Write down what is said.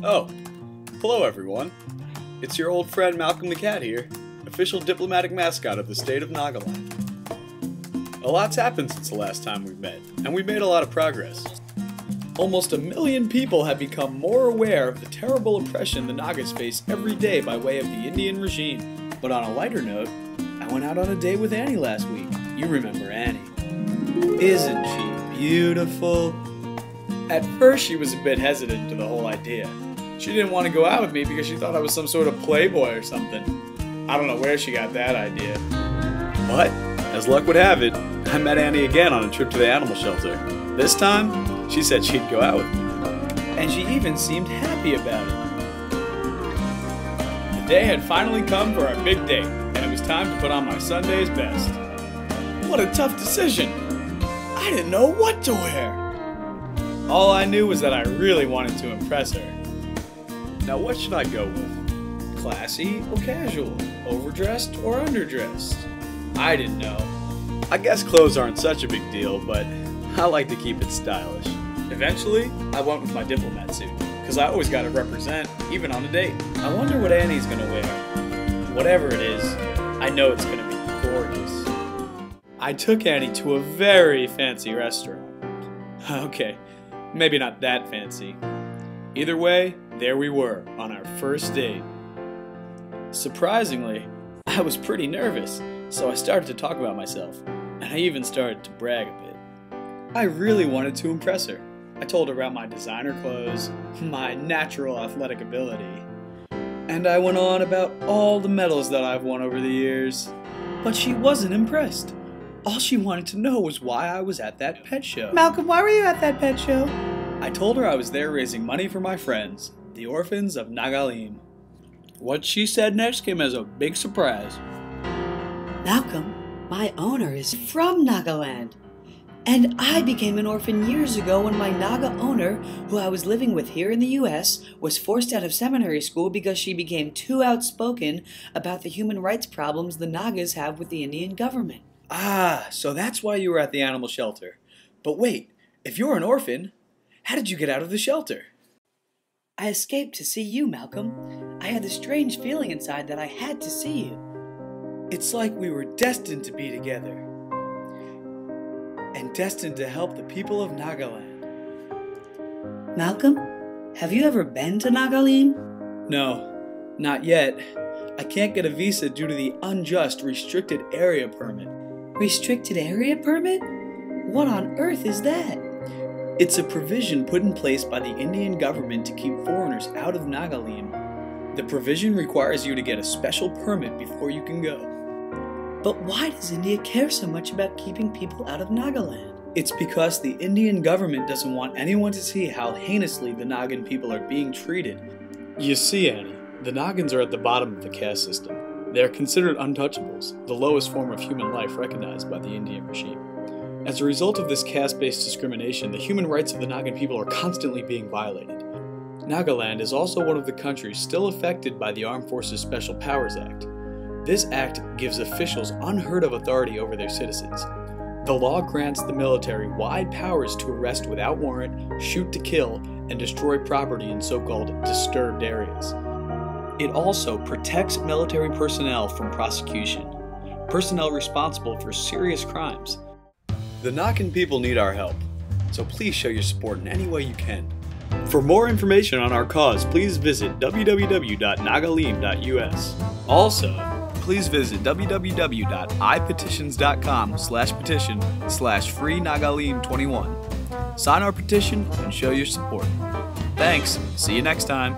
Oh, hello everyone. It's your old friend Malcolm the Cat here, official diplomatic mascot of the state of Nagaland. A lot's happened since the last time we met, and we've made a lot of progress. Almost 1 million people have become more aware of the terrible oppression the Nagas face every day by way of the Indian regime. But on a lighter note, I went out on a date with Annie last week. You remember Annie. Isn't she beautiful? At first she was a bit hesitant to the whole idea. She didn't want to go out with me because she thought I was some sort of playboy or something. I don't know where she got that idea. But, as luck would have it, I met Annie again on a trip to the animal shelter. This time, she said she'd go out with me. And she even seemed happy about it. The day had finally come for our big date, and it was time to put on my Sunday's best. What a tough decision! I didn't know what to wear! All I knew was that I really wanted to impress her. Now what should I go with? Classy or casual? Overdressed or underdressed? I didn't know. I guess clothes aren't such a big deal, but I like to keep it stylish. Eventually, I went with my diplomat suit, because I always gotta represent, even on a date. I wonder what Annie's gonna wear. Whatever it is, I know it's gonna be gorgeous. I took Annie to a very fancy restaurant. Okay, maybe not that fancy. Either way, there we were on our first date. Surprisingly, I was pretty nervous, so I started to talk about myself, and I even started to brag a bit. I really wanted to impress her. I told her about my designer clothes, my natural athletic ability, and I went on about all the medals that I've won over the years. But she wasn't impressed. All she wanted to know was why I was at that pet show. Malcolm, why were you at that pet show? I told her I was there raising money for my friends, the orphans of Nagalim. What she said next came as a big surprise. Malcolm, my owner is from Nagaland. And I became an orphan years ago when my Naga owner, who I was living with here in the US, was forced out of seminary school because she became too outspoken about the human rights problems the Nagas have with the Indian government. Ah, so that's why you were at the animal shelter. But wait, if you're an orphan, how did you get out of the shelter? I escaped to see you, Malcolm. I had the strange feeling inside that I had to see you. It's like we were destined to be together. And destined to help the people of Nagaland. Malcolm, have you ever been to Nagalim? No, not yet. I can't get a visa due to the unjust restricted area permit. Restricted area permit? What on earth is that? It's a provision put in place by the Indian government to keep foreigners out of Nagalim. The provision requires you to get a special permit before you can go. But why does India care so much about keeping people out of Nagaland? It's because the Indian government doesn't want anyone to see how heinously the Nagan people are being treated. You see, Annie, the Nagans are at the bottom of the caste system. They are considered untouchables, the lowest form of human life recognized by the Indian regime. As a result of this caste-based discrimination, the human rights of the Nagan people are constantly being violated. Nagaland is also one of the countries still affected by the Armed Forces Special Powers Act. This act gives officials unheard of authority over their citizens. The law grants the military wide powers to arrest without warrant, shoot to kill, and destroy property in so-called disturbed areas. It also protects military personnel from prosecution, personnel responsible for serious crimes. The Nagan people need our help, so please show your support in any way you can. For more information on our cause, please visit www.nagalim.us. Also, please visit www.ipetitions.com/petition/free-nagalim21. Sign our petition and show your support. Thanks. See you next time.